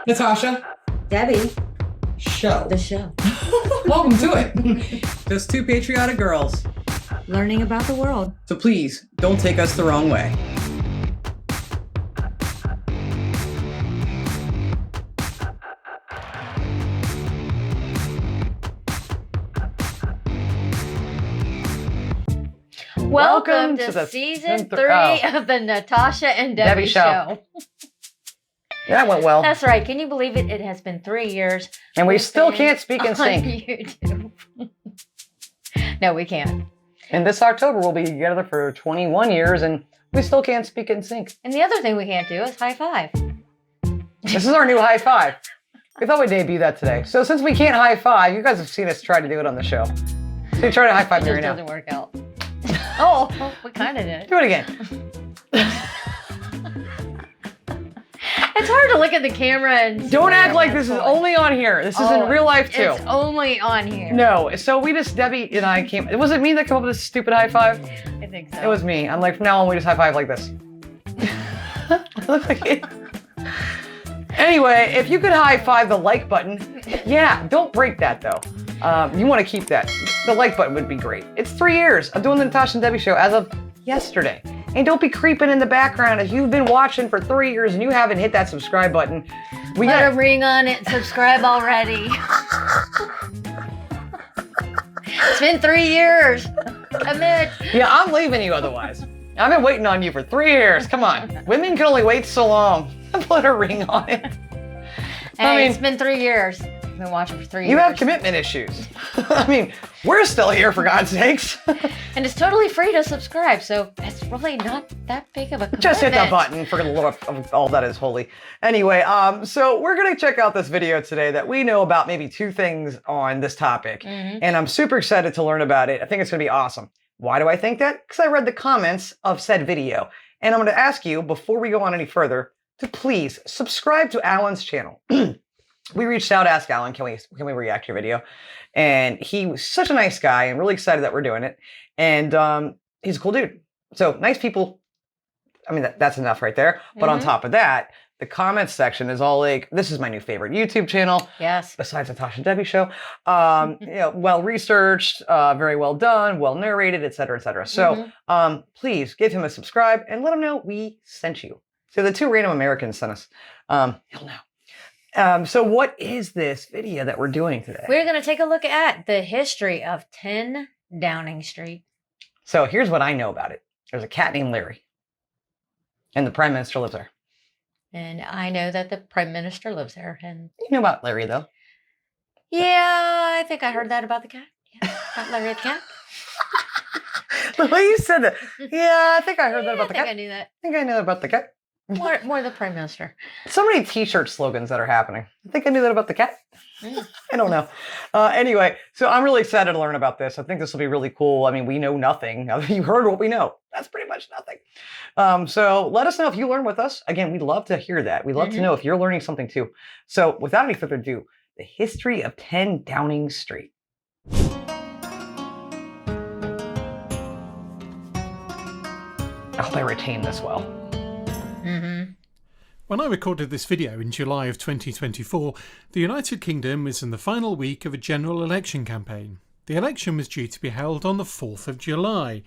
Natasha. Debbie. Show. The show. Welcome to it. Just two patriotic girls. Learning about the world. So please, don't take us the wrong way. Welcome to the season 3 of the Natasha and Debbie show. That went well. That's right. Can you believe it? It has been 3 years. And we still can't speak in sync. YouTube. No, we can't. And this October, we'll be together for 21 years, and we still can't speak in sync. And the other thing we can't do is high five. This is our new high five. We thought we'd debut that today. So since we can't high five, you guys have seen us try to do it on the show. So you try to high five It me just right now. doesn't work out. Oh, we kind of did. Do it again. It's hard to look at the camera and... Don't act like this is only on here. This is in real life too. It's only on here. No, so Debbie and I came, was it me that came up with this stupid high five? I think so. It was me. I'm like, from now on, we just high five like this. Anyway, if you could high five the like button, yeah, don't break that though. You want to keep that. The like button would be great. It's 3 years of doing the Natasha and Debbie show as of yesterday. And don't be creeping in the background if you've been watching for 3 years and you haven't hit that subscribe button. We Put got a ring on it. Subscribe already. It's been 3 years. Commit. Yeah, I'm leaving you otherwise. I've been waiting on you for 3 years. Come on. Women can only wait so long. Put a ring on it. Hey, it's been 3 years. I've been watching for 3 years. You have commitment issues. I mean, we're still here for God's sakes. And it's totally free to subscribe, so it's really not that big of a commitment. Just hit that button for the Lord of all that is holy. Anyway, so we're going to check out this video today that we know about maybe 2 things on this topic. And I'm super excited to learn about it. I think it's going to be awesome. Why do I think that? Because I read the comments of said video. And I'm going to ask you, before we go on any further, to please subscribe to Alan's channel. We reached out, asked Alan, can we react to your video? And he was such a nice guy and really excited that we're doing it. And he's a cool dude. So nice people. I mean, that's enough right there. But on top of that, the comments section is all like, this is my new favorite YouTube channel. Yes. Besides Natasha and Debbie show. You know, well researched, very well done, well narrated, et cetera, et cetera. So please give him a subscribe and let him know we sent you. So the 2 random Americans sent us. He'll know. So what is this video that we're doing today? We're going to take a look at the history of 10 Downing Street. So here's what I know about it. There's a cat named Larry. And the Prime Minister lives there. And I know that the Prime Minister lives there. And You know about Larry, though. yeah, I think I heard that about the cat. Yeah, about Larry the cat. The way you said that. Yeah, I think I heard that about the cat. I knew that. I think I knew that about the cat. More the Prime Minister. So many t-shirt slogans that are happening. I think I knew that about the cat. I don't know. Anyway, so I'm really excited to learn about this. I think this will be really cool. I mean, we know nothing. You heard what we know. That's pretty much nothing. So let us know if you learn with us. Again, we'd love to hear that. We'd love to know if you're learning something too. So without any further ado, the history of 10 Downing Street. I hope I retain this well. When I recorded this video in July of 2024, the United Kingdom is in the final week of a general election campaign. The election was due to be held on the 4th of July.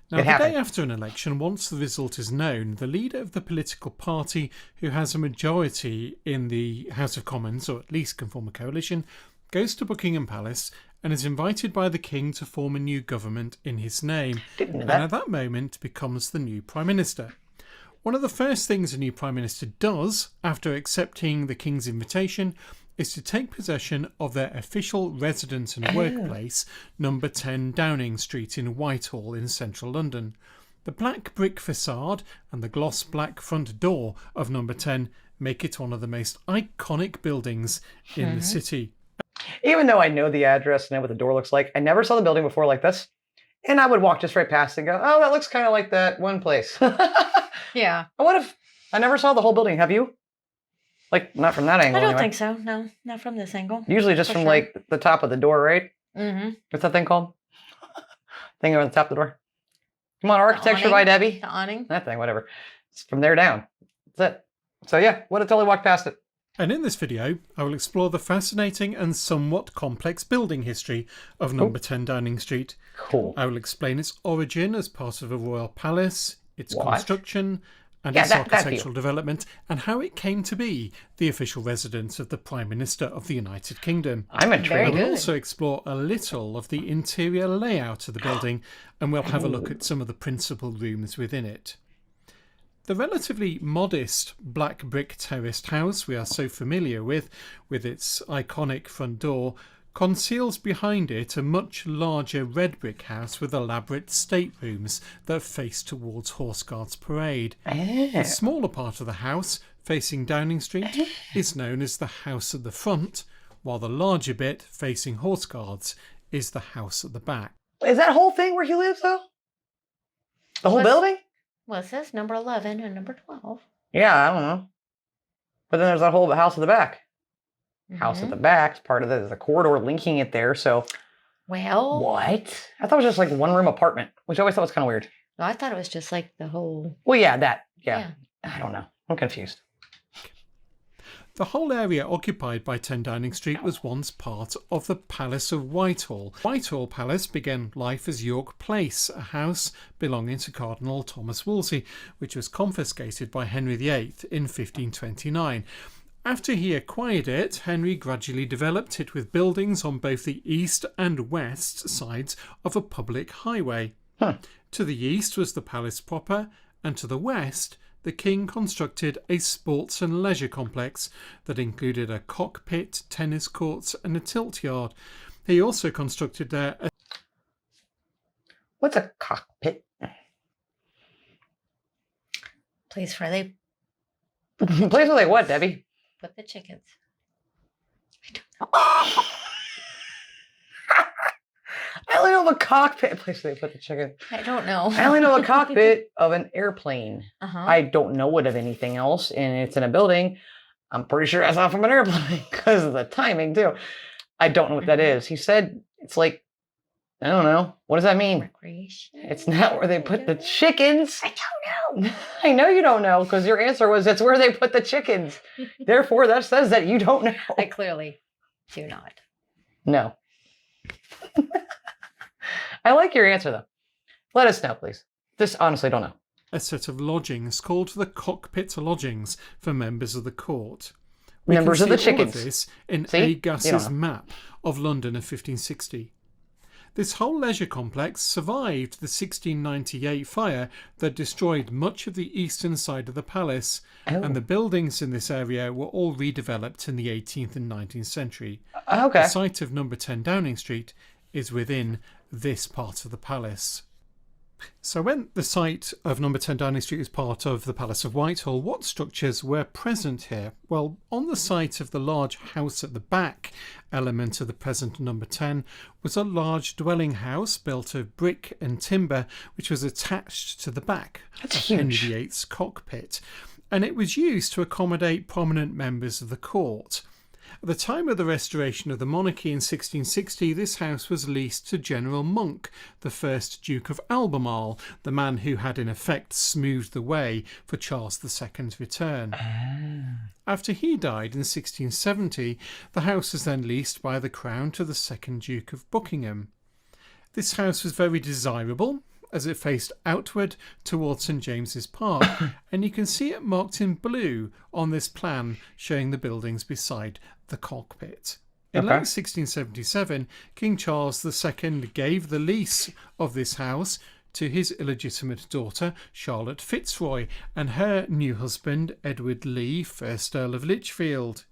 Now, the day after an election, once the result is known, the leader of the political party who has a majority in the House of Commons, or at least can form a coalition, goes to Buckingham Palace and is invited by the King to form a new government in his name. And at that moment becomes the new Prime Minister. One of the first things a new Prime Minister does, after accepting the King's invitation, is to take possession of their official residence and workplace, number 10 Downing Street in Whitehall in central London. The black brick facade and the gloss black front door of number 10 make it one of the most iconic buildings in the city. Even though I know the address and know what the door looks like, I never saw the building before like this. And I would walk just right past it and go, oh, that looks kind of like that one place. Yeah. What if I never saw the whole building? Have you? Like, not from that angle. I don't anyway. think so. No, not from this angle. Usually just from like the top of the door, right? What's that thing called? Thing over the top of the door. Come on, architecture by Debbie. The awning. That thing, whatever. It's from there down. That's it. So yeah, would have totally walked past it. And in this video, I will explore the fascinating and somewhat complex building history of number 10 Downing Street. Cool. I will explain its origin as part of a royal palace, its construction, and its that architectural development, and how it came to be the official residence of the Prime Minister of the United Kingdom. I'm intrigued. I will also explore a little of the interior layout of the building, and we'll have a look at some of the principal rooms within it. The relatively modest black brick terraced house we are so familiar with its iconic front door, conceals behind it a much larger red brick house with elaborate staterooms that face towards Horse Guards Parade. The smaller part of the house, facing Downing Street, is known as the house at the front, while the larger bit, facing Horse Guards, is the house at the back. Is that whole thing where he lives, though? The whole building? Well, it says number 11 and number 12. Yeah, I don't know. But then there's that whole house at the back. House at the back is part of the corridor linking it there, so... Well... What? I thought it was just like one room apartment, which I always thought was kind of weird. No, I thought it was just like the whole... Well, yeah, that. Yeah. I don't know. I'm confused. The whole area occupied by 10 Downing Street was once part of the Palace of Whitehall. Whitehall Palace began life as York Place, a house belonging to Cardinal Thomas Wolsey, which was confiscated by Henry VIII in 1529. After he acquired it, Henry gradually developed it with buildings on both the east and west sides of a public highway. To the east was the palace proper, and to the west the king constructed a sports and leisure complex that included a cockpit, tennis courts and a tilt yard. He also constructed there a... What's a cockpit? place where they Place where they what, Debbie? put the chickens. I only know of a cockpit. Place where they put the chicken. I don't know. I only know a cockpit of an airplane. Uh-huh. I don't know it of anything else, and it's in a building. I'm pretty sure that's not from an airplane because of the timing, too. I don't know what that is. He said it's like, I don't know. What does that mean? Recreation. It's not where they put the chickens. I don't know. I know you don't know because your answer was it's where they put the chickens. Therefore, that says that you don't know. I clearly do not. No. I like your answer, though. Let us know, please. This honestly don't know. a set of lodgings called the cockpit lodgings for members of the court. Members of the chickens. All of this in See? A. Gass's map of London of 1560. This whole leisure complex survived the 1698 fire that destroyed much of the eastern side of the palace, and the buildings in this area were all redeveloped in the 18th and 19th century. Okay. The site of number 10 Downing Street is within this part of the palace. So when the site of number 10 Downing Street is part of the Palace of Whitehall, what structures were present here? Well, on the site of the large house at the back element of the present number 10 was a large dwelling house built of brick and timber, which was attached to the back of Henry VIII's cockpit, and it was used to accommodate prominent members of the court. At the time of the restoration of the monarchy in 1660, this house was leased to General Monk, the first Duke of Albemarle, the man who had in effect smoothed the way for Charles II's return. After he died in 1670, the house was then leased by the Crown to the second Duke of Buckingham. This house was very desirable, as it faced outward towards St James's Park, and you can see it marked in blue on this plan showing the buildings beside the cockpit. In late 1677, King Charles II gave the lease of this house to his illegitimate daughter, Charlotte Fitzroy, and her new husband, Edward Lee, 1st Earl of Lichfield.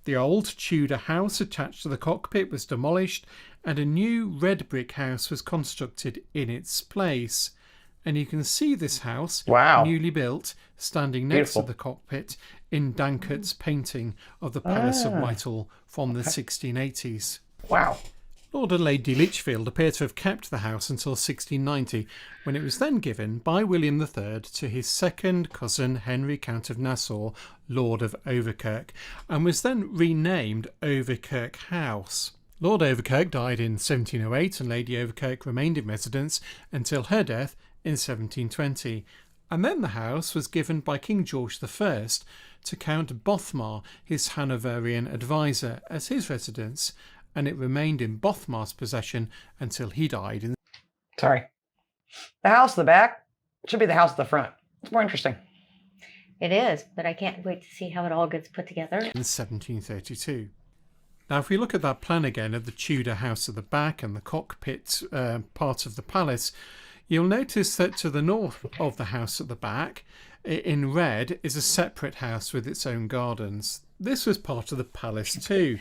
The old Tudor house attached to the cockpit was demolished, and a new red brick house was constructed in its place. And you can see this house, newly built, standing next to the cockpit in Dankert's painting of the Palace of Whitehall from the 1680s. Wow. Lord and Lady Lichfield appear to have kept the house until 1690, when it was then given by William III to his second cousin Henry Count of Nassau, Lord of Overkirk, and was then renamed Overkirk House. Lord Overkirk died in 1708 and Lady Overkirk remained in residence until her death in 1720. And then the house was given by King George I to Count Bothmar, his Hanoverian advisor, as his residence, and it remained in Bothmar's possession until he died in... Sorry. The house at the back should be the house at the front. It's more interesting. It is, but I can't wait to see how it all gets put together. In 1732. Now, if we look at that plan again of the Tudor house at the back and the cockpit part of the palace, you'll notice that to the north of the house at the back, in red, is a separate house with its own gardens. This was part of the palace too.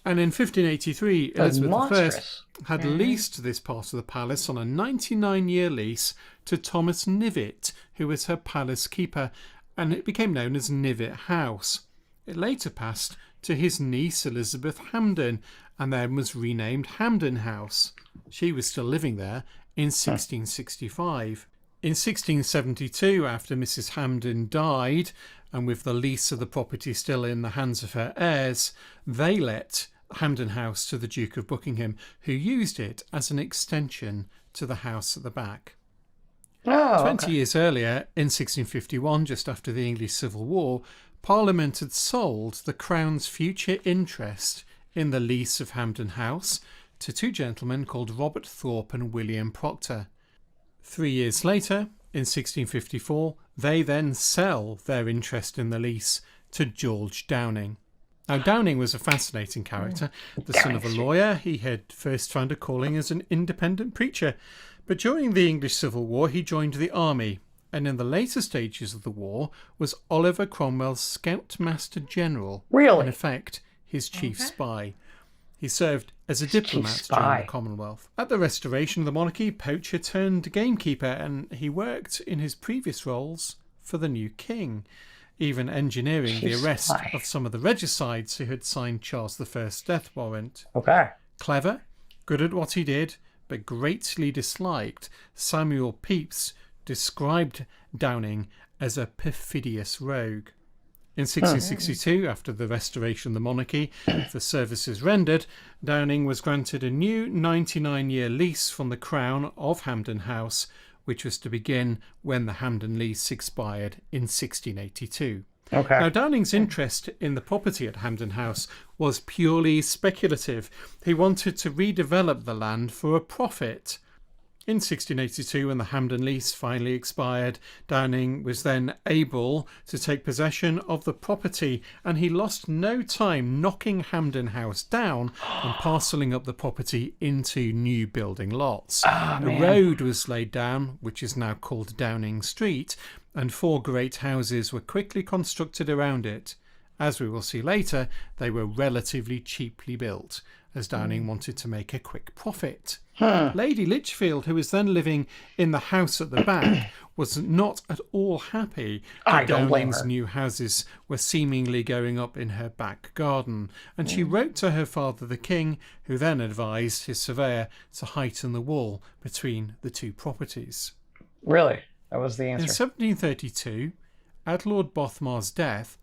And in 1583, Elizabeth I had leased this part of the palace on a 99-year lease to Thomas Knivet, who was her palace keeper, and it became known as Knivet House. It later passed to his niece Elizabeth Hampden, and then was renamed Hampden House. She was still living there in 1665. In 1672, after Mrs. Hampden died, and with the lease of the property still in the hands of her heirs, they let Hampden House to the Duke of Buckingham, who used it as an extension to the house at the back. 20 years earlier, in 1651, just after the English Civil War, Parliament had sold the Crown's future interest in the lease of Hampden House to two gentlemen called Robert Thorpe and William Proctor. 3 years later, in 1654, they then sell their interest in the lease to George Downing. Now, Downing was a fascinating character. The son of a lawyer, he had first found a calling as an independent preacher. But during the English Civil War, he joined the army, and in the later stages of the war was Oliver Cromwell's Scoutmaster General. Really? In effect, his chief spy. He served as a diplomat during the Commonwealth. At the restoration of the monarchy, poacher turned gamekeeper, and he worked in his previous roles for the new king, even engineering the arrest of some of the regicides who had signed Charles I's death warrant. Okay. Clever, good at what he did, but greatly disliked, Samuel Pepys described Downing as a perfidious rogue. In 1662, after the restoration of the monarchy, the services rendered, Downing was granted a new 99-year lease from the Crown of Hampden House, which was to begin when the Hampden lease expired in 1682. Okay. Now, Downing's interest in the property at Hampden House was purely speculative. He wanted to redevelop the land for a profit. In 1682, when the Hampden lease finally expired, Downing was then able to take possession of the property, and he lost no time knocking Hampden House down and parcelling up the property into new building lots. A road was laid down, which is now called Downing Street, and 4 great houses were quickly constructed around it. As we will see later, they were relatively cheaply built, as Downing wanted to make a quick profit. Lady Lichfield, who was then living in the house at the back, was not at all happy that Downing's new houses were seemingly going up in her back garden, and she wrote to her father the king, who then advised his surveyor to heighten the wall between the two properties. Really? That was the answer. In 1732, at Lord Bothmar's death,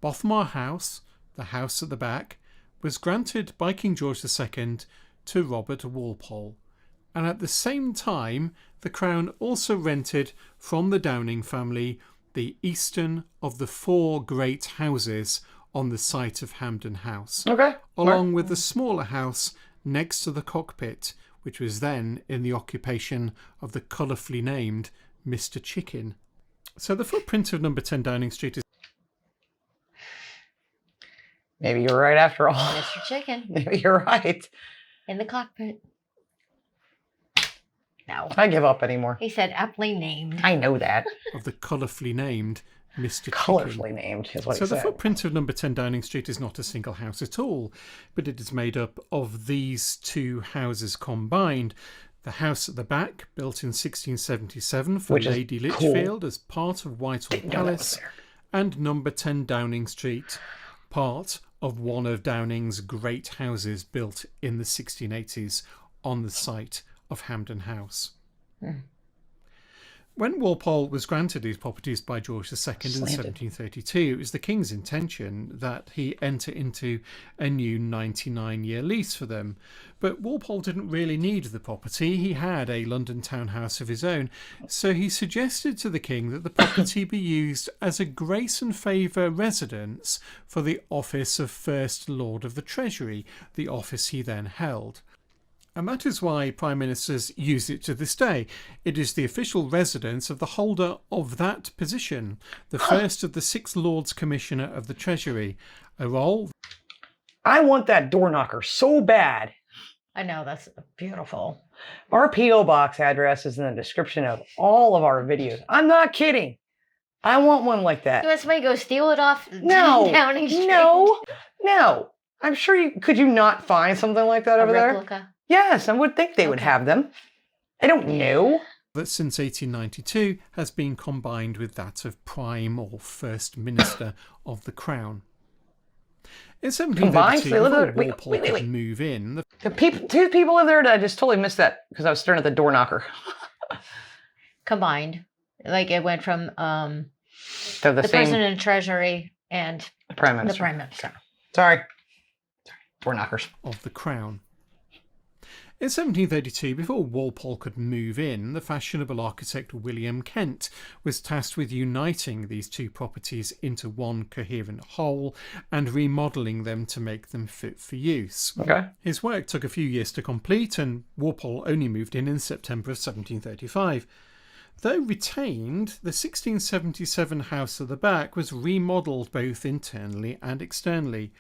Bothmar House, the house at the back, was granted by King George II to Robert Walpole, and at the same time the Crown also rented from the Downing family the eastern of the 4 great houses on the site of Hampden House, along with the smaller house next to the cockpit, which was then in the occupation of the colourfully named Mr. Chicken. So the footprint of number 10 Downing Street is... Maybe you're right after all. Mr. Chicken. Maybe you're right. In the cockpit. No. I give up anymore. He said aptly named. I know that. Of the colourfully named Mr. Colourfully Chicken. named is what he said. So the said. footprint of number 10 Downing Street is not a single house at all, but it is made up of these 2 houses combined. The house at the back, built in 1677 for Lady Lichfield as part of Whitehall Palace, and number 10 Downing Street, part of one of Downing's great houses built in the 1680s on the site of Hampden House. When Walpole was granted these properties by George II in 1732, it was the King's intention that he enter into a new 99-year lease for them. But Walpole didn't really need the property. He had a London townhouse of his own, so he suggested to the King that the property be used as a grace and favour residence for the office of First Lord of the Treasury, the office he then held. And that is why Prime Ministers use it to this day. It is the official residence of the holder of that position, the first of the 6 Lords Commissioner of the Treasury, a role... I want that door knocker so bad. I know, that's beautiful. Our P.O. Box address is in the description of all of our videos. I'm not kidding. I want one like that. You want somebody to go steal it off Downing Street? No. I'm sure you... Could you not find something like that over there? Replica? Yes, I would think they would have them. I don't know. That since 1892 has been combined with that of Prime or First Minister of the Crown. In 1732, Walpole could move in. Two people live there, and I just totally missed that because I was staring at the door knocker. Combined. Like it went from the President of Treasury and the Prime Minister. The Prime Minister. Sorry. Door knockers. Of the Crown. In 1732, before Walpole could move in, the fashionable architect William Kent was tasked with uniting these two properties into one coherent whole and remodelling them to make them fit for use. Okay. His work took a few years to complete, and Walpole only moved in September of 1735. Though retained, the 1677 house at the back was remodelled both internally and externally.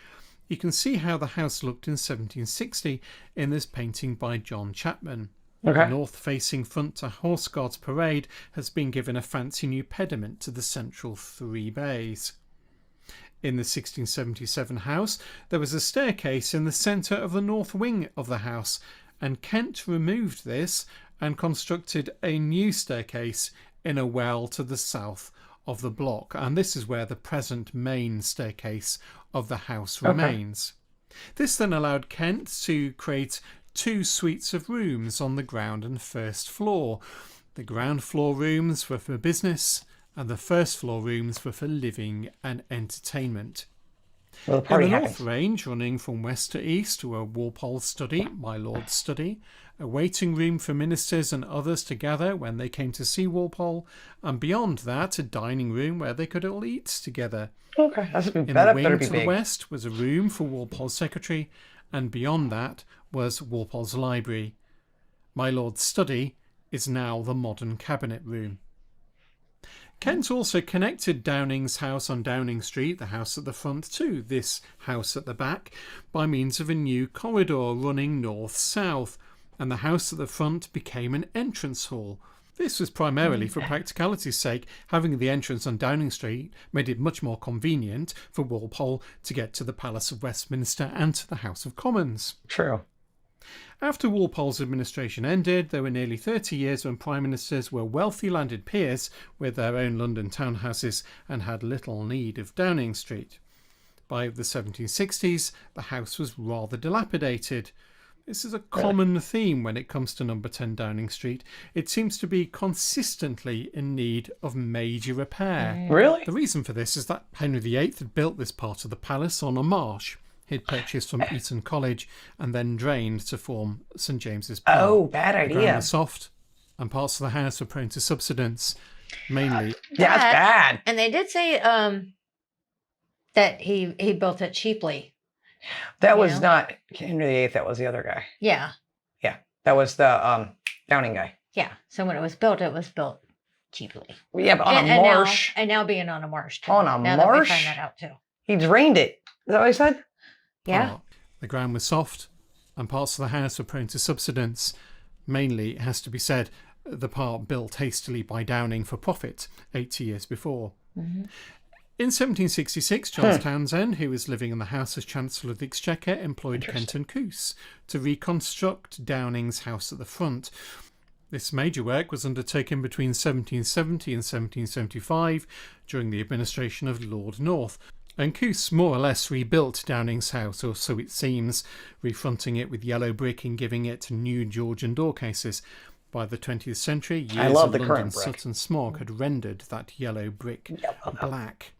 You can see how the house looked in 1760 in this painting by John Chapman. Okay. The north-facing front to Horse Guards Parade has been given a fancy new pediment to the central 3 bays. In the 1677 house, there was a staircase in the centre of the north wing of the house, and Kent removed this and constructed a new staircase in a well to the south of the block, and this is where the present main staircase of the house remains. This then allowed Kent to create 2 suites of rooms on the ground and first floor. The ground floor rooms were for business, and the first floor rooms were for living and entertainment. Well, In the North Range, running from west to east, were Walpole's study, my lord's study, a waiting room for ministers and others to gather when they came to see Walpole, and beyond that, a dining room where they could all eat together. Okay, that's In the wing to the west was a room for Walpole's secretary, and beyond that was Walpole's library. My lord's study is now the modern cabinet room. Kent also connected Downing's house on Downing Street, the house at the front, to this house at the back by means of a new corridor running north-south, and the house at the front became an entrance hall. This was primarily for practicality's sake. Having the entrance on Downing Street made it much more convenient for Walpole to get to the Palace of Westminster and to the House of Commons. True. After Walpole's administration ended, there were nearly 30 years when Prime Ministers were wealthy landed peers with their own London townhouses and had little need of Downing Street. By the 1760s, the house was rather dilapidated. This is a common theme when it comes to number 10 Downing Street. It seems to be consistently in need of major repair. Really? The reason for this is that Henry VIII had built this part of the palace on a marsh he'd purchased from Eton College and then drained to form St James's Park. Oh, bad The idea. ground was soft, and parts of the house were prone to subsidence, mainly. Yeah, that's bad. And they did say that he built it cheaply. That was not Henry VIII. That was the other guy. Yeah. Yeah, that was the Downing guy. Yeah. So when it was built cheaply. Yeah, but on a marsh. Now being on a marsh. Too. On a now marsh? That we find that out too. He drained it. Is that what he said? Yeah. The ground was soft, and parts of the house were prone to subsidence. Mainly, it has to be said, the part built hastily by Downing for profit 80 years before. Mm-hmm. In 1766, Charles Townshend, who was living in the House as Chancellor of the Exchequer, employed Kenton Coos to reconstruct Downing's house at the front. This major work was undertaken between 1770 and 1775 during the administration of Lord North, and Coos more or less rebuilt Downing's house, or so it seems, refronting it with yellow brick and giving it new Georgian door cases. By the 20th century, years I love of the London current brick. soot and smog had rendered that yellow brick black.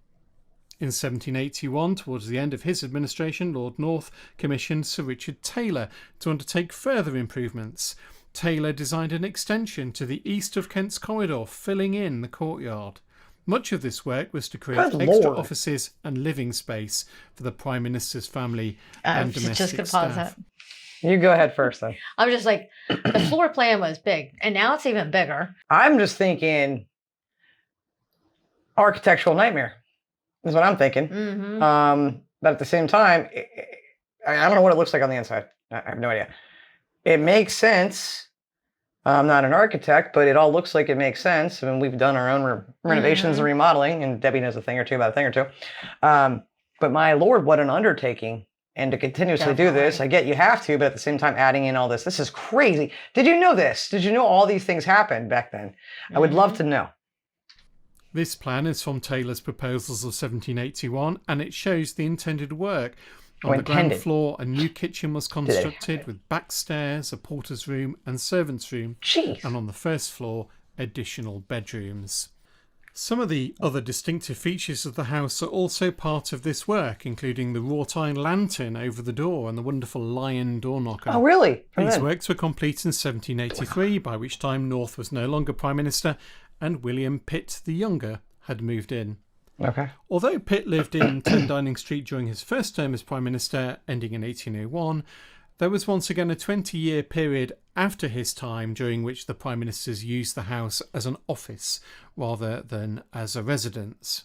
In 1781, towards the end of his administration, Lord North commissioned Sir Richard Taylor to undertake further improvements. Taylor designed an extension to the east of Kent's corridor, filling in the courtyard. Much of this work was to create Good extra Lord. offices and living space for the Prime Minister's family and domestic just gonna pause staff. that. You go ahead first, then. I'm just like, the floor plan was big, and now it's even bigger. I'm just thinking architectural nightmare is what I'm thinking. Mm-hmm. But at the same time, I don't know what it looks like on the inside. I have no idea. It makes sense. I'm not an architect, but it all looks like it makes sense. I mean, we've done our own renovations and remodeling, and Debbie knows a thing or two about a thing or two. But my Lord, what an undertaking. And to continuously do this, I get you have to, but at the same time, adding in all this. This is crazy. Did you know this? Did you know all these things happened back then? I would love to know. This plan is from Taylor's proposals of 1781, and it shows the intended work. On the ground floor, a new kitchen was constructed with back stairs, a porter's room and servant's room. Jeez. And on the first floor, additional bedrooms. Some of the other distinctive features of the house are also part of this work, including the wrought iron lantern over the door and the wonderful lion door knocker. Oh, really? These works were complete in 1783, by which time North was no longer Prime Minister and William Pitt the Younger had moved in. Okay. Although Pitt lived in 10 Downing Street during his first term as Prime Minister, ending in 1801, there was once again a 20-year period after his time during which the Prime Ministers used the house as an office rather than as a residence.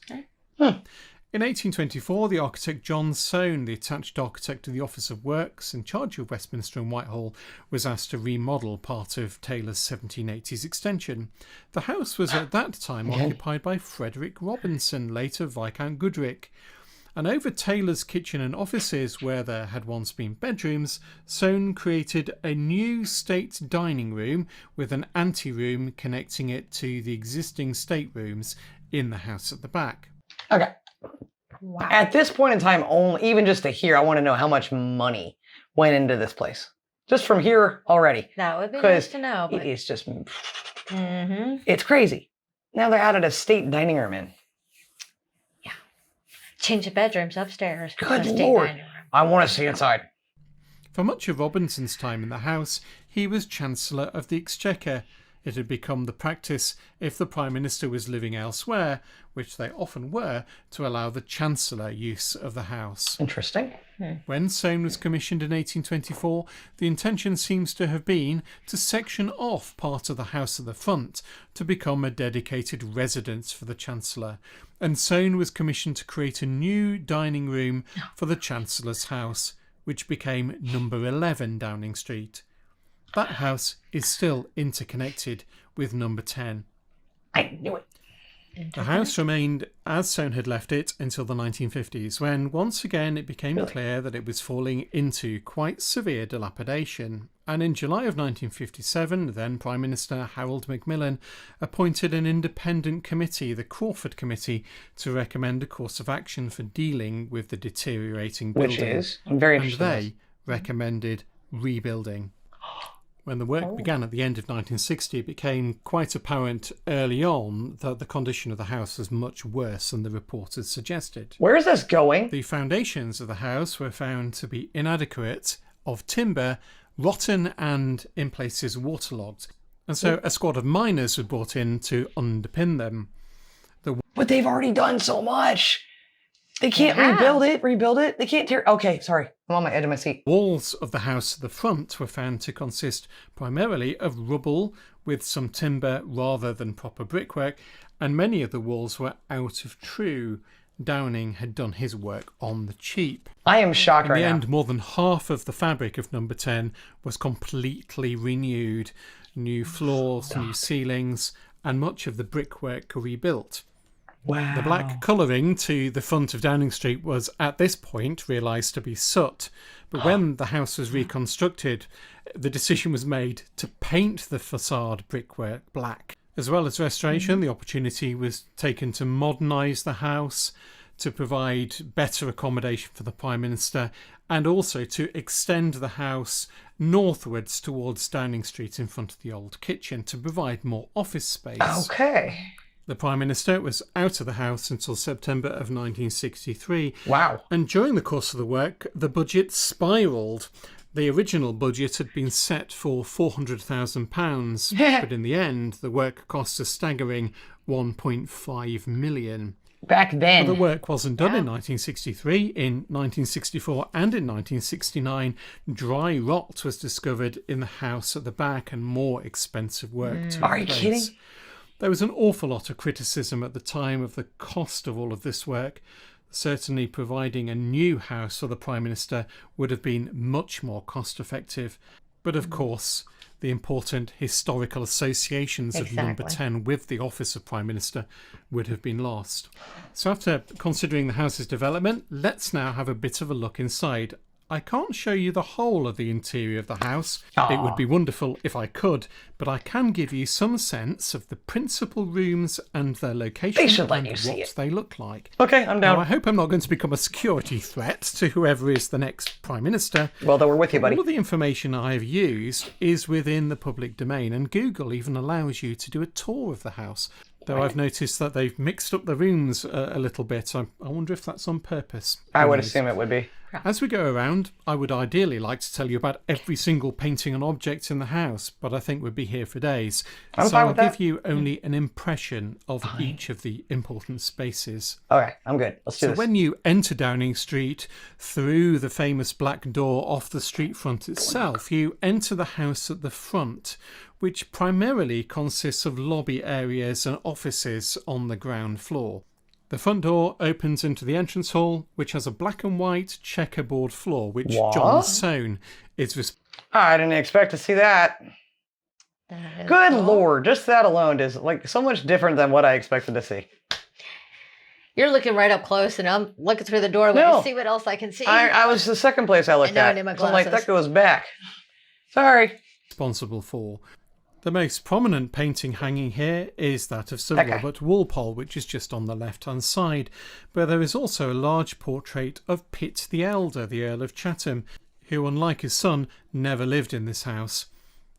In 1824, the architect John Soane, the attached architect of the Office of Works in charge of Westminster and Whitehall, was asked to remodel part of Taylor's 1780s extension. The house was at that time occupied by Frederick Robinson, later Viscount Goodricke. And over Taylor's kitchen and offices, where there had once been bedrooms, Soane created a new state dining room with an anteroom connecting it to the existing staterooms in the house at the back. Okay. Wow. At this point in time, only even just to hear, I want to know how much money went into this place. Just from here already. That would be nice to know. It is just, Mm-hmm. it's crazy. Now they added a state dining room in. Change the bedrooms upstairs. Good to a state Lord. dining room. I want to see inside. For much of Robinson's time in the House, he was Chancellor of the Exchequer. It had become the practice, if the Prime Minister was living elsewhere, which they often were, to allow the Chancellor use of the House. Interesting. When Soane was commissioned in 1824, the intention seems to have been to section off part of the house at the front to become a dedicated residence for the Chancellor, and Soane was commissioned to create a new dining room for the Chancellor's house, which became number 11 Downing Street. That house is still interconnected with number 10. I knew it. The house remained as Soane had left it until the 1950s, when once again it became clear that it was falling into quite severe dilapidation. And in July of 1957, then Prime Minister Harold Macmillan appointed an independent committee, the Crawford Committee, to recommend a course of action for dealing with the deteriorating building. Which is? I'm very interested. And they recommended rebuilding. When the work began at the end of 1960, it became quite apparent early on that the condition of the house was much worse than the report had suggested. Where is this going? The foundations of the house were found to be inadequate, of timber, rotten and, in places, waterlogged. And so a squad of miners were brought in to underpin them. But they've already done so much. They can't rebuild it. They can't tear. Okay, sorry. I'm on my edge of my seat. Walls of the house at the front were found to consist primarily of rubble with some timber rather than proper brickwork, and many of the walls were out of true. Downing had done his work on the cheap. I am shocked right now. In the end, more than half of the fabric of number 10 was completely renewed. New floors, new ceilings, and much of the brickwork rebuilt. Wow. The black colouring to the front of Downing Street was at this point realised to be soot, but when the house was reconstructed, the decision was made to paint the facade brickwork black. As well as restoration, the opportunity was taken to modernise the house, to provide better accommodation for the Prime Minister and also to extend the house northwards towards Downing Street in front of the old kitchen to provide more office space. Okay. The Prime Minister was out of the house until September of 1963. Wow. And during the course of the work, the budget spiralled. The original budget had been set for £400,000, but in the end, the work cost a staggering £1.5 million. Back then. But the work wasn't done in 1963. In 1964 and in 1969, dry rot was discovered in the house at the back and more expensive work took Are you place. kidding? There was an awful lot of criticism at the time of the cost of all of this work. Certainly providing a new house for the Prime Minister would have been much more cost effective. But of course, the important historical associations of number 10 with the office of Prime Minister would have been lost. So after considering the house's development, let's now have a bit of a look inside. I can't show you the whole of the interior of the house. It would be wonderful if I could, but I can give you some sense of the principal rooms and their location and what they look like. Okay, I'm down. Now, I hope I'm not going to become a security threat to whoever is the next Prime Minister. Well, then we're with you, buddy. All of the information I have used is within the public domain, and Google even allows you to do a tour of the house. Though I've noticed that they've mixed up the rooms a little bit. I wonder if that's on purpose. I would assume it would be. As we go around, I would ideally like to tell you about every single painting and object in the house, but I think we'd be here for days. So I'll give you only an impression of each of the important spaces. All right, I'm good. Let's do this. So when you enter Downing Street through the famous black door off the street front itself, you enter the house at the front, which primarily consists of lobby areas and offices on the ground floor. The front door opens into the entrance hall, which has a black and white checkerboard floor, which John Soane is I didn't expect to see that. Good Lord, just that alone is like so much different than what I expected to see. You're looking right up close, and I'm looking through the doorway to see what else I can see. I was the second place I looked at. I So I'm like, that goes back. Sorry. responsible for. The most prominent painting hanging here is that of Sir Robert Walpole, which is just on the left-hand side, but there is also a large portrait of Pitt the Elder, the Earl of Chatham, who, unlike his son, never lived in this house.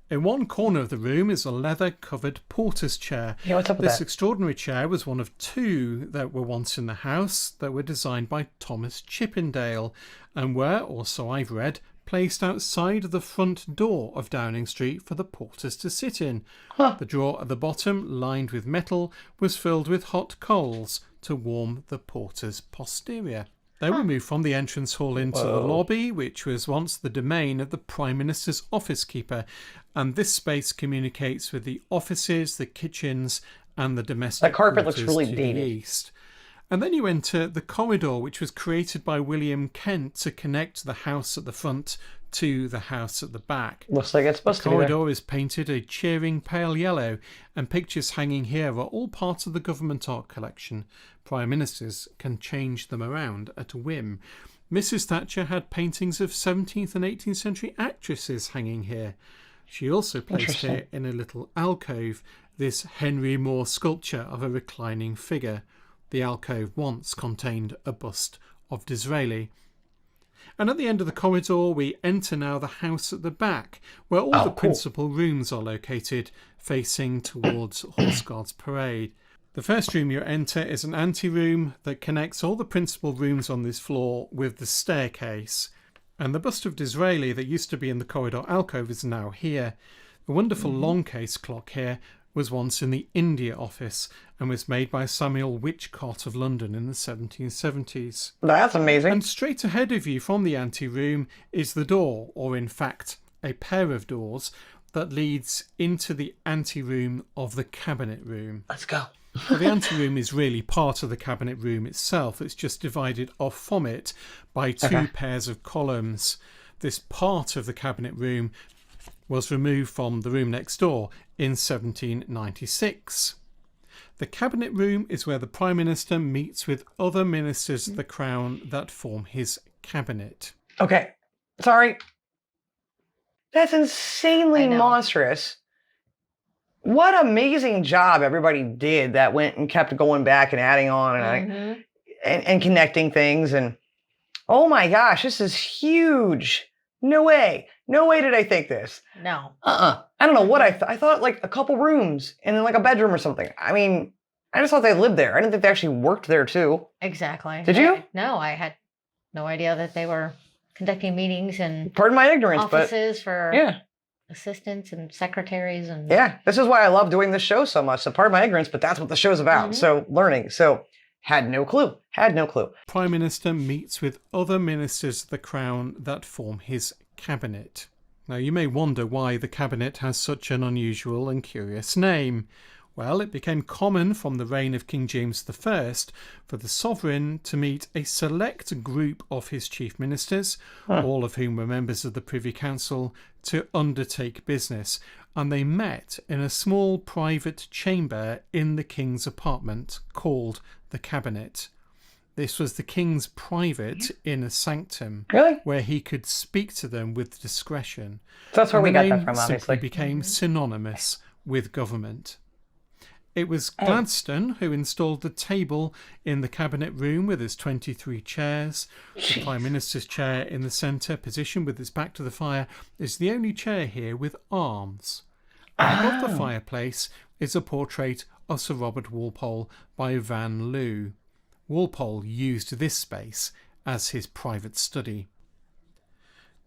In one corner of the room is a leather-covered porter's chair. Yeah, what's up with this that? extraordinary chair was one of two that were once in the house that were designed by Thomas Chippendale and were, or so I've read, placed outside the front door of Downing Street for the porters to sit in. The drawer at the bottom, lined with metal, was filled with hot coals to warm the porter's posterior. They were moved from the entrance hall into the lobby, which was once the domain of the Prime Minister's office keeper, and this space communicates with the offices, the kitchens, and the domestic that carpet quarters looks really to dated. the east. And then you enter the corridor, which was created by William Kent to connect the house at the front to the house at the back. Looks like it's supposed to be The there. corridor is painted a cheering pale yellow, and pictures hanging here are all part of the government art collection. Prime Ministers can change them around at a whim. Mrs. Thatcher had paintings of 17th and 18th century actresses hanging here. She also placed here in a little alcove this Henry Moore sculpture of a reclining figure. The alcove once contained a bust of Disraeli. And at the end of the corridor, we enter now the house at the back, where all the principal rooms are located, facing towards Horse Guards Parade. The first room you enter is an anteroom that connects all the principal rooms on this floor with the staircase. And the bust of Disraeli that used to be in the corridor alcove is now here. The wonderful long case clock here was once in the India office and was made by Samuel Whichcott of London in the 1770s. That's amazing. And straight ahead of you from the anteroom is the door, or in fact a pair of doors, that leads into the anteroom of the cabinet room. Let's go. Well, the anteroom is really part of the cabinet room itself. It's just divided off from it by two pairs of columns. This part of the cabinet room was removed from the room next door in 1796. The cabinet room is where the Prime Minister meets with other ministers of the Crown that form his cabinet. Okay, sorry. That's insanely monstrous. What amazing job everybody did that went and kept going back and adding on. And and connecting things. And oh my gosh, this is huge. No way. No way did I think this. No. I don't know what I thought like a couple rooms and then like a bedroom or something. I mean, I just thought they lived there. I didn't think they actually worked there too. Exactly. Did you? No, I had no idea that they were conducting meetings and Pardon my ignorance, offices for yeah. assistants and secretaries and Yeah, this is why I love doing this show so much. So pardon my ignorance, but that's what the show's about. So learning. So had no clue. Had no clue. Prime Minister meets with other ministers of the Crown that form his cabinet. Now you may wonder why the cabinet has such an unusual and curious name. Well, it became common from the reign of King James I for the sovereign to meet a select group of his chief ministers, all of whom were members of the Privy Council, to undertake business. And they met in a small private chamber in the king's apartment called the cabinet. This was the king's private inner sanctum, Really? where he could speak to them with discretion. So that's where And we the got that name from, simply obviously. became synonymous with government. It was Gladstone who installed the table in the cabinet room with its 23 chairs. The Prime Minister's chair in the centre, positioned with its back to the fire, is the only chair here with arms. Above the fireplace is a portrait of Sir Robert Walpole by Van Loo. Walpole used this space as his private study.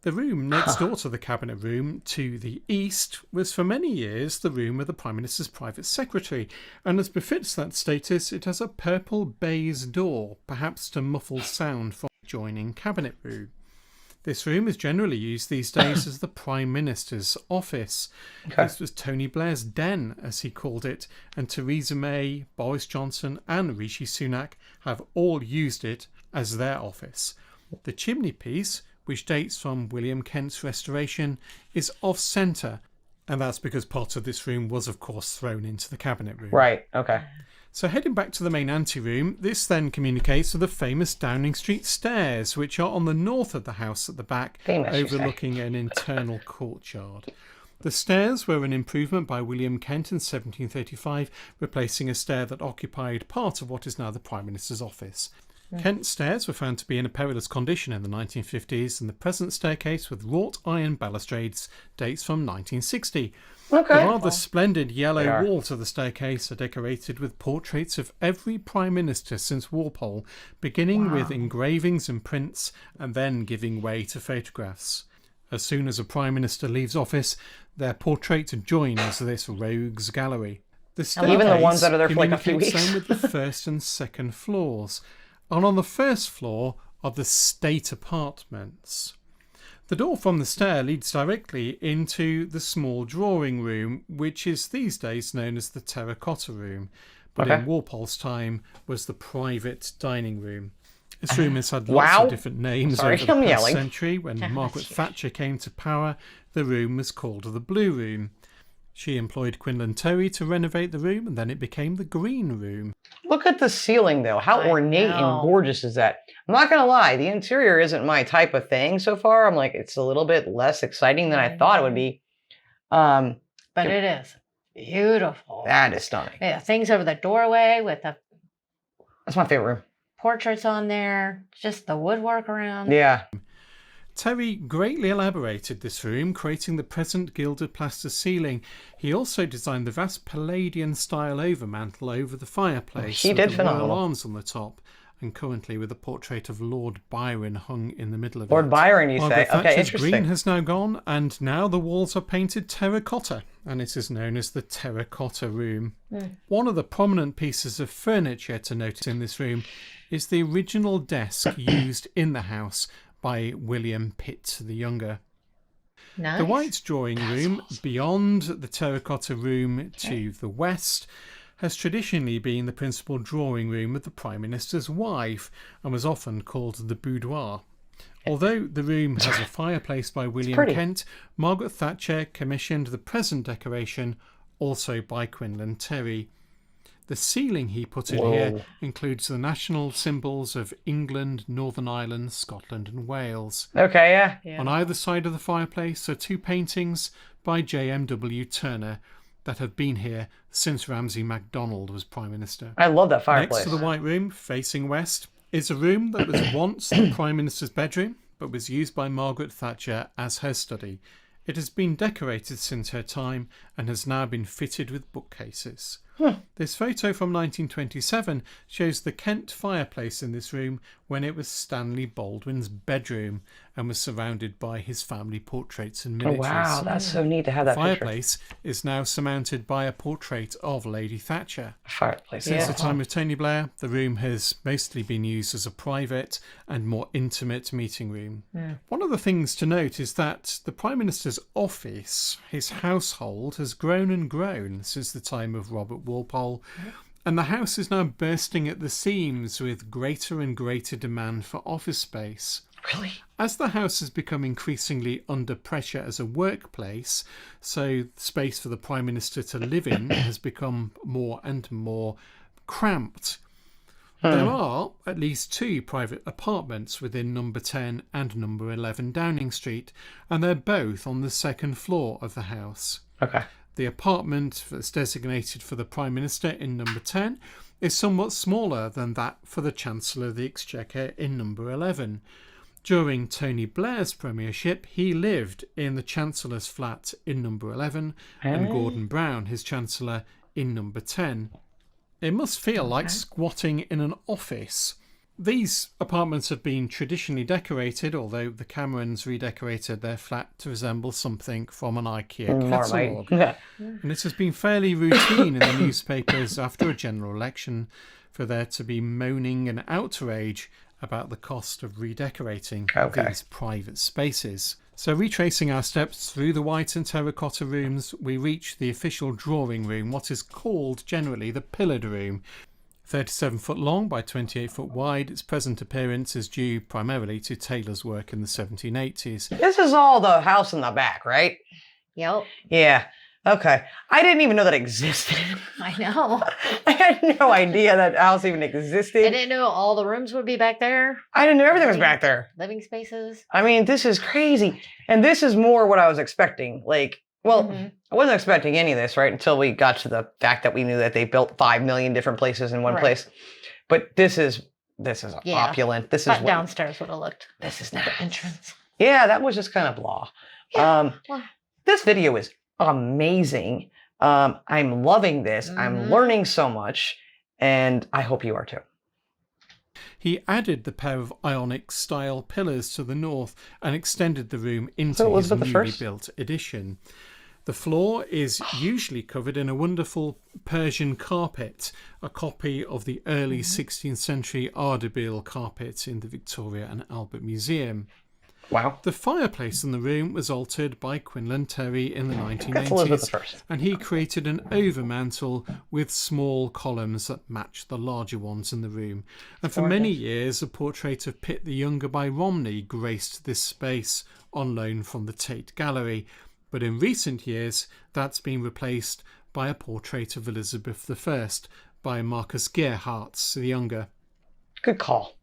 The room next door to the cabinet room to the east was for many years the room of the Prime Minister's private secretary, and as befits that status it has a purple baize door, perhaps to muffle sound from the adjoining cabinet room. This room is generally used these days as the Prime Minister's office. This was Tony Blair's den, as he called it, and Theresa May, Boris Johnson and Rishi Sunak have all used it as their office. The chimney piece, which dates from William Kent's restoration, is off-centre, and that's because part of this room was of course thrown into the cabinet room. Right, okay. So heading back to the main anteroom, this then communicates with the famous Downing Street stairs, which are on the north of the house at the back, overlooking an internal courtyard. The stairs were an improvement by William Kent in 1735, replacing a stair that occupied part of what is now the Prime Minister's office. Kent's stairs were found to be in a perilous condition in the 1950s, and the present staircase with wrought iron balustrades dates from 1960. The rather splendid yellow walls of the staircase are decorated with portraits of every Prime Minister since Walpole, beginning with engravings and prints and then giving way to photographs. As soon as a Prime Minister leaves office, their portrait joins this rogues gallery. The staircase even the ones that are there for like a few communicates weeks. them with the first and second floors, and on the first floor are the state apartments. The door from the stair leads directly into the small drawing room, which is these days known as the terracotta room, but in Walpole's time was the private dining room. This room has had lots of different names over the past century. When Margaret Thatcher came to power, the room was called the Blue Room. She employed Quinlan Terry to renovate the room, and then it became the Green Room. Look at the ceiling, though. How ornate and gorgeous is that? I'm not going to lie. The interior isn't my type of thing so far. I'm like, it's a little bit less exciting than I thought it would be. But it is beautiful. That is stunning. Yeah, things over the doorway with the That's my favorite room. portraits on there. Just the woodwork around. Yeah. Terry greatly elaborated this room, creating the present gilded plaster ceiling. He also designed the vast Palladian-style overmantel over the fireplace, He did with the royal phenomenal. arms on the top, and currently with a portrait of Lord Byron hung in the middle of Lord it. Byron, you say? Margaret Okay, Thatcher's interesting. green has now gone, and now the walls are painted terracotta, and it is known as the Terracotta Room. One of the prominent pieces of furniture to notice in this room is the original desk used in the house by William Pitt the Younger. Nice. The White Drawing Room, beyond the Terracotta Room to the west, has traditionally been the principal drawing room of the Prime Minister's wife and was often called the boudoir. Although the room has a fireplace by William Kent, Margaret Thatcher commissioned the present decoration also by Quinlan Terry. The ceiling he put in here includes the national symbols of England, Northern Ireland, Scotland and Wales. Okay, yeah. On either side of the fireplace are two paintings by J.M.W. Turner that have been here since Ramsay MacDonald was Prime Minister. I love that fireplace. Next to the White Room, facing west, is a room that was once the Prime Minister's bedroom, but was used by Margaret Thatcher as her study. It has been decorated since her time and has now been fitted with bookcases. This photo from 1927 shows the Kent fireplace in this room when it was Stanley Baldwin's bedroom and was surrounded by his family portraits and miniatures. Oh, wow, that's so neat to have that fireplace is now surmounted by a portrait of Lady Thatcher. Fireplace. Since the time of Tony Blair, the room has mostly been used as a private and more intimate meeting room. One of the things to note is that the Prime Minister's office, his household, has grown and grown since the time of Robert Walpole, and the house is now bursting at the seams with greater and greater demand for office space. Really? As the house has become increasingly under pressure as a workplace, so space for the Prime Minister to live in has become more and more cramped. There are at least 2 private apartments within number 10 and number 11 Downing Street, and they're both on the 2nd floor of the house. Okay. The apartment that's designated for the Prime Minister in number 10 is somewhat smaller than that for the Chancellor of the Exchequer in number 11. During Tony Blair's premiership, he lived in the Chancellor's flat in number 11 and Gordon Brown, his Chancellor, in number 10. It must feel like squatting in an office. These apartments have been traditionally decorated, although the Camerons redecorated their flat to resemble something from an IKEA catalogue. And it has been fairly routine in the newspapers after a general election for there to be moaning and outrage about the cost of redecorating these private spaces. So retracing our steps through the white and terracotta rooms, we reach the official drawing room, what is called generally the pillared room. 37 foot long by 28 foot wide, its present appearance is due primarily to Taylor's work in the 1780s. This is all the house in the back, right? Yep. Yeah. Okay. I didn't even know that existed. I know. I had no idea that house even existed. I didn't know all the rooms would be back there. I didn't know everything was back there. Living spaces. I mean, this is crazy. And this is more what I was expecting. Like, well, I wasn't expecting any of this, right? Until we got to the fact that we knew that they built 5 million different places in one place. But this is opulent. This is what downstairs would have looked. This is the nice. entrance. Yeah, that was just kind of blah. Yeah. This video is amazing. I'm loving this. I'm learning so much, and I hope you are too. He added the pair of Ionic-style pillars to the north and extended the room into his newly built addition. The floor is usually covered in a wonderful Persian carpet, a copy of the early 16th century Ardebil carpet in the Victoria and Albert Museum. Wow. The fireplace in the room was altered by Quinlan Terry in the 1980s, and he created an overmantel with small columns that matched the larger ones in the room. And for many years, a portrait of Pitt the Younger by Romney graced this space on loan from the Tate Gallery. But in recent years, that's been replaced by a portrait of Elizabeth I by Marcus Gerhardt the Younger. Good call.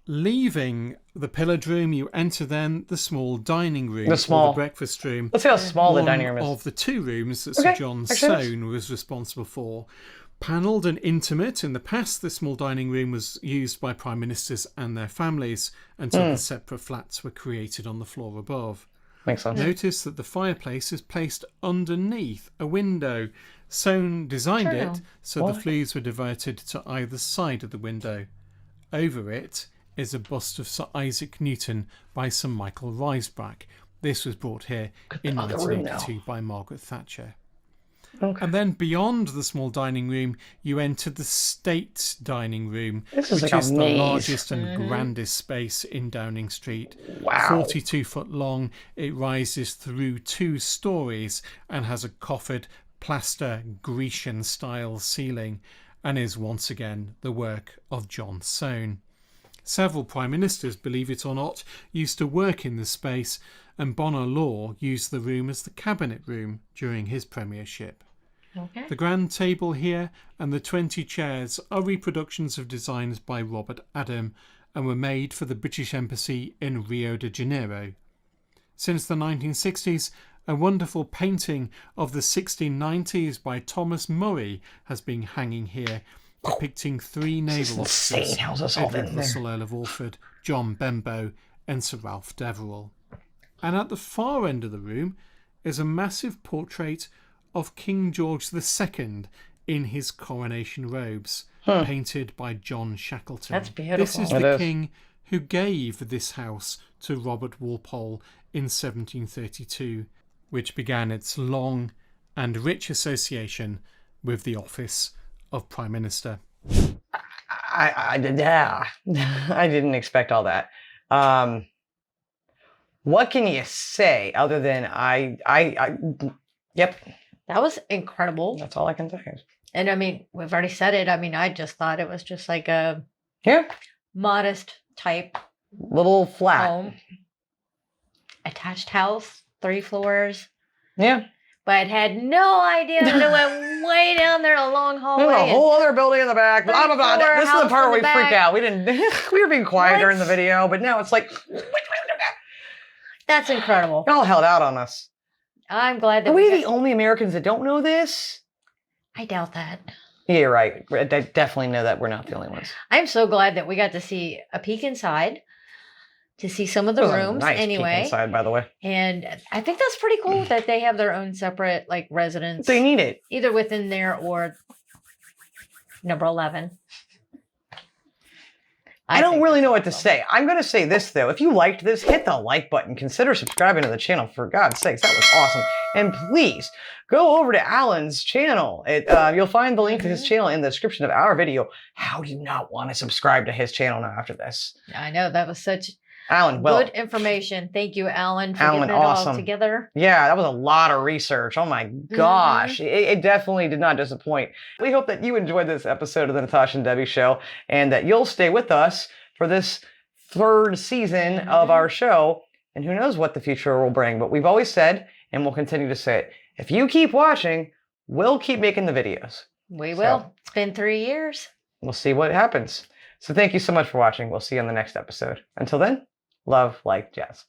Leaving the pillared room, you enter then the small dining room, or the breakfast room. Let's see how small the dining room is. One of the 2 rooms that Sir John Soane was responsible for. Panelled and intimate, in the past the small dining room was used by Prime Ministers and their families until the separate flats were created on the floor above. Makes sense. Notice that the fireplace is placed underneath a window. Soane designed it so the flues were diverted to either side of the window. Over it is a bust of Sir Isaac Newton by Sir Michael Rysbrack. This was brought here in 1982 by Margaret Thatcher. And then beyond the small dining room, you enter the state dining room, which is the largest and grandest space in Downing Street. Wow. 42 foot long, it rises through 2 stories and has a coffered plaster Grecian-style ceiling, and is once again the work of John Soane. Several Prime Ministers, believe it or not, used to work in the space, and Bonar Law used the room as the cabinet room during his premiership. The grand table here and the 20 chairs are reproductions of designs by Robert Adam and were made for the British Embassy in Rio de Janeiro. Since the 1960s, a wonderful painting of the 1690s by Thomas Murray has been hanging here, depicting 3 naval officers, insane. How's this all Edward in there? Russell, Earl of Orford, John Benbow, and Sir Ralph Deverell. And at the far end of the room is a massive portrait of King George II in his coronation robes, painted by John Shackleton. That's beautiful. This is the king who gave this house to Robert Walpole in 1732, which began its long and rich association with the office of Prime Minister. I didn't expect all that. What can you say other than yep. That was incredible. That's all I can say. And I mean, we've already said it. I mean, I just thought it was just like a modest type little flat home. Attached house, 3 floors. Yeah. But had no idea that it went way down there a long hallway. There's a whole other building in the back. Blah, blah, blah. This is the part where we freak out. We were being quiet during the video, but now it's like... That's incredible. Y'all held out on us. I'm glad that Are we the only Americans that don't know this? I doubt that. Yeah, you're right. I definitely know that we're not the only ones. I'm so glad that we got to see a peek inside, to see some of the rooms nice anyway. Peek inside, by the way. And I think that's pretty cool that they have their own separate like residence. They need it. Either within there or number 11. I don't really know what to say. I'm going to say this, though. If you liked this, hit the like button. Consider subscribing to the channel, for God's sakes. That was awesome. And please, go over to Alan's channel. You'll find the link to his channel in the description of our video. How do you not want to subscribe to his channel now after this? I know. That was such Alan, good information. Thank you, Alan, for getting it all together. Yeah, that was a lot of research. Oh my gosh. It definitely did not disappoint. We hope that you enjoyed this episode of the Natasha and Debbie Show and that you'll stay with us for this 3rd season of our show. And who knows what the future will bring. But we've always said, and we'll continue to say it, if you keep watching, we'll keep making the videos. We will. It's been 3 years. We'll see what happens. So thank you so much for watching. We'll see you on the next episode. Until then, love, like, jazz.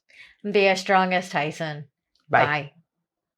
Be as strong as Tyson. Bye. Bye.